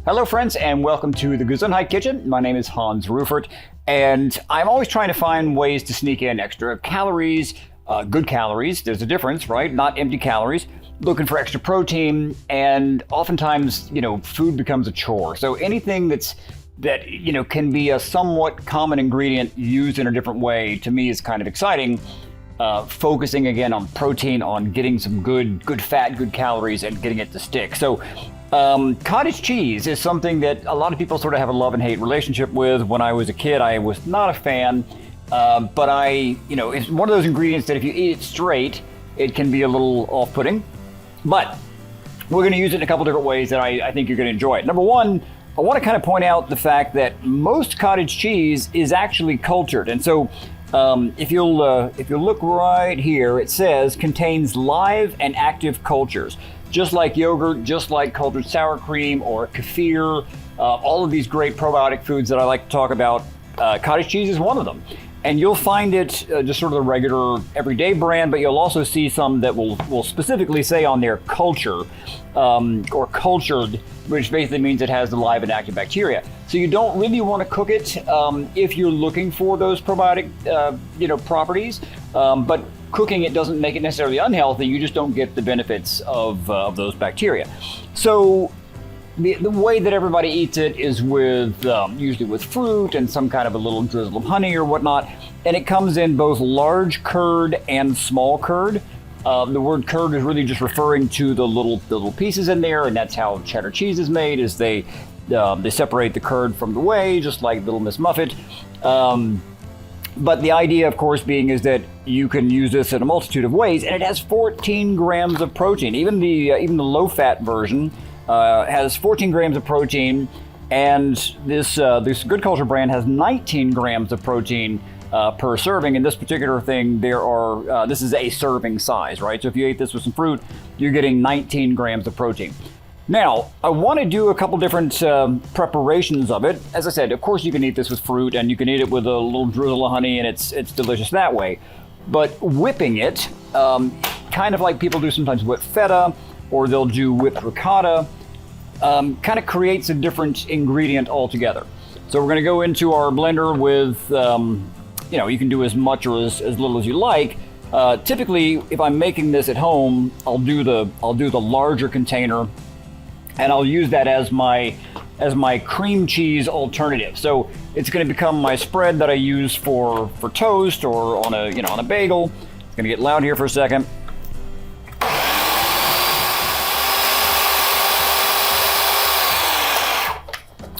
Hello friends and welcome to the Gesundheit Kitchen. My name is Hans Rufert and I'm always trying to find ways to sneak in extra calories, good calories. There's a difference, right? Not empty calories. Looking for extra protein, and oftentimes, food becomes a chore. So anything that can be a somewhat common ingredient used in a different way, to me is kind of exciting. Focusing again on protein, on getting some good fat, good calories, and getting it to stick. So cottage cheese is something that a lot of people sort of have a love and hate relationship with. When I was a kid, I was not a fan, but it's one of those ingredients that if you eat it straight, it can be a little off-putting. But we're going to use it in a couple different ways that I think you're going to enjoy it. Number one, I want to kind of point out the fact that most cottage cheese is actually cultured. And so if you'll look right here, it says contains live and active cultures. Just like yogurt, just like cultured sour cream or kefir, all of these great probiotic foods that I like to talk about, cottage cheese is one of them. And you'll find it just sort of the regular everyday brand, but you'll also see some that will specifically say on there culture or cultured, which basically means it has the live and active bacteria. So you don't really want to cook it if you're looking for those probiotic properties, but cooking it doesn't make it necessarily unhealthy. You just don't get the benefits of those bacteria. So the way that everybody eats it is with usually with fruit and some kind of a little drizzle of honey or whatnot. And it comes in both large curd and small curd. The word curd is really just referring to the little pieces in there, and that's how cheddar cheese is made. Is they separate the curd from the whey, just like Little Miss Muffet. But the idea, of course, being is that you can use this in a multitude of ways, and it has 14 grams of protein. Even the low-fat version has 14 grams of protein, and this Good Culture brand has 19 grams of protein per serving. In this particular thing, this is a serving size, right? So if you ate this with some fruit, you're getting 19 grams of protein. Now, I want to do a couple different preparations of it. As I said, of course, you can eat this with fruit, and you can eat it with a little drizzle of honey, and it's delicious that way. But whipping it, kind of like people do sometimes whipped feta, or they'll do whipped ricotta, kind of creates a different ingredient altogether. So we're going to go into our blender with, you can do as much or as little as you like. Typically, if I'm making this at home, I'll do the larger container, and I'll use that as my cream cheese alternative. So it's going to become my spread that I use for toast or on a bagel. It's going to get loud here for a second.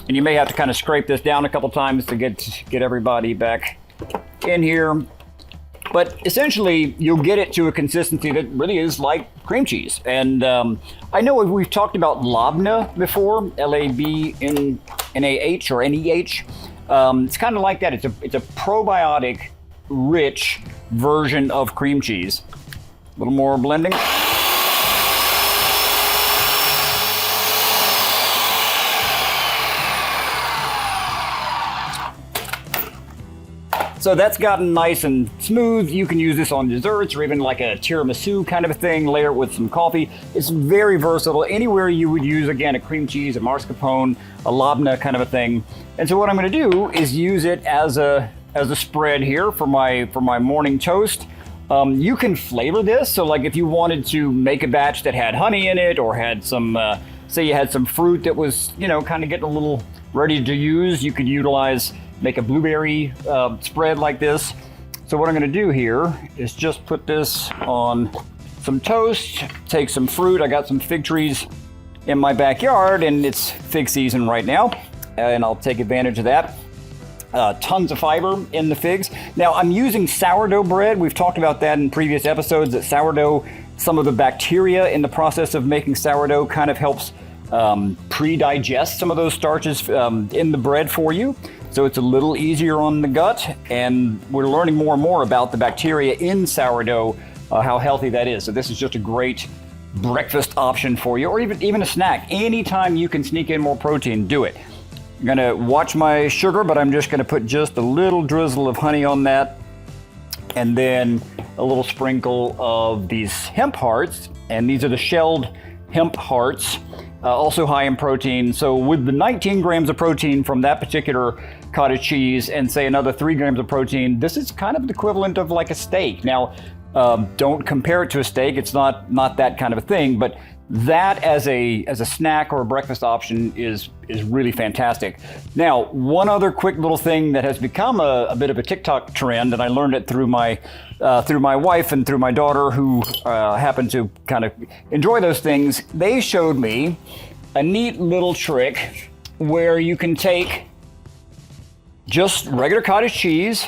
And you may have to kind of scrape this down a couple times to get everybody back in here. But essentially, you'll get it to a consistency that really is like cream cheese. And I know we've talked about labna before, Labnah or NEH. It's kind of like that. It's a probiotic-rich version of cream cheese. A little more blending. So that's gotten nice and smooth. You can use this on desserts or even like a tiramisu kind of a thing, layer it with some coffee. It's very versatile. Anywhere you would use, again, a cream cheese, a mascarpone, a labna kind of a thing. And so what I'm going to do is use it as a spread here for my morning toast. You can flavor this. So like if you wanted to make a batch that had honey in it, or had some, say you had some fruit that was, kind of getting a little ready to use, you could make a blueberry spread like this. So what I'm going to do here is just put this on some toast, take some fruit. I got some fig trees in my backyard, and it's fig season right now, and I'll take advantage of that. Tons of fiber in the figs. Now, I'm using sourdough bread. We've talked about that in previous episodes, that sourdough, some of the bacteria in the process of making sourdough kind of helps pre-digest some of those starches in the bread for you. So it's a little easier on the gut, and we're learning more and more about the bacteria in sourdough, how healthy that is. So this is just a great breakfast option for you, or even a snack. Anytime you can sneak in more protein, do it. I'm gonna watch my sugar, but I'm just gonna put just a little drizzle of honey on that, and then a little sprinkle of these hemp hearts, and these are the shelled hemp hearts. also high in protein. So with the 19 grams of protein from that particular cottage cheese and say another 3 grams of protein, this is kind of the equivalent of like a steak. Now, don't compare it to a steak. It's not that kind of a thing, but that as a snack or a breakfast option is really fantastic. Now, one other quick little thing that has become a bit of a TikTok trend, and I learned it through my wife and through my daughter, who happen to kind of enjoy those things. They showed me a neat little trick where you can take just regular cottage cheese,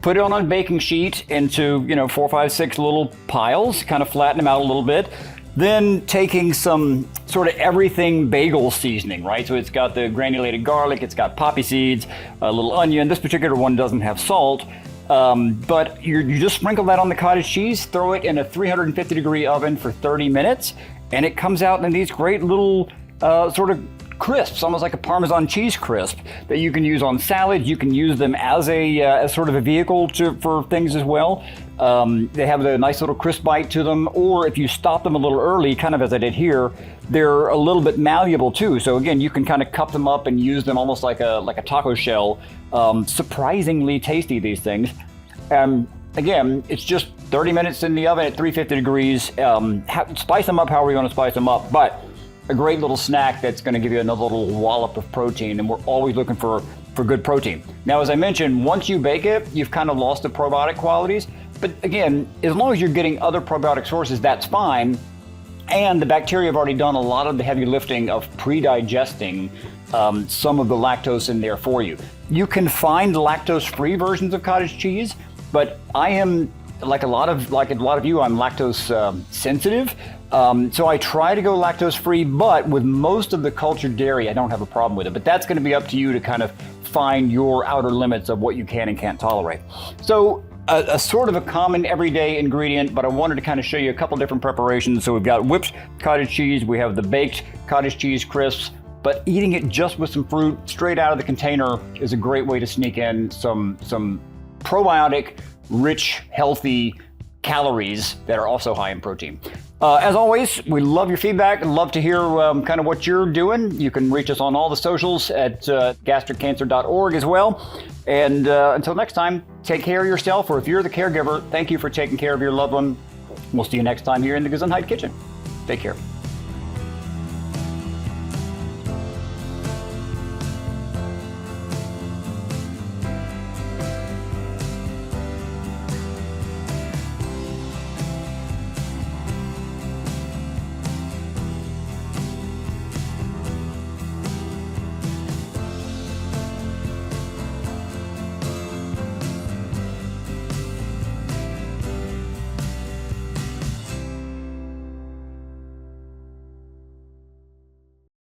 put it on a baking sheet into 4, 5, 6 little piles, kind of flatten them out a little bit. Then taking some sort of everything bagel seasoning, right? So it's got the granulated garlic, it's got poppy seeds, a little onion. This particular one doesn't have salt, but you just sprinkle that on the cottage cheese, throw it in a 350-degree oven for 30 minutes, and it comes out in these great little sort of crisps, almost like a Parmesan cheese crisp that you can use on salad. You can use them as as sort of a vehicle for things as well. They have a nice little crisp bite to them, or if you stop them a little early, kind of as I did here, they're a little bit malleable too. So again, you can kind of cup them up and use them almost like a taco shell. Surprisingly tasty, these things. Again, it's just 30 minutes in the oven at 350 degrees. Spice them up however you want to spice them up, but a great little snack that's going to give you another little wallop of protein, and we're always looking for good protein. Now, as I mentioned, once you bake it, you've kind of lost the probiotic qualities, but again, as long as you're getting other probiotic sources, that's fine, and the bacteria have already done a lot of the heavy lifting of pre-digesting some of the lactose in there for you. You can find lactose-free versions of cottage cheese, but I am, like a lot of you, I'm lactose sensitive. So I try to go lactose free, but with most of the cultured dairy, I don't have a problem with it. But that's going to be up to you to kind of find your outer limits of what you can and can't tolerate. So a sort of a common everyday ingredient, but I wanted to kind of show you a couple different preparations. So we've got whipped cottage cheese, we have the baked cottage cheese crisps, but eating it just with some fruit straight out of the container is a great way to sneak in some probiotic-rich, healthy calories that are also high in protein. As always, we love your feedback and love to hear kind of what you're doing. You can reach us on all the socials at gastriccancer.org as well. And until next time, take care of yourself, or if you're the caregiver, thank you for taking care of your loved one. We'll see you next time here in the Gesundheit Kitchen. Take care.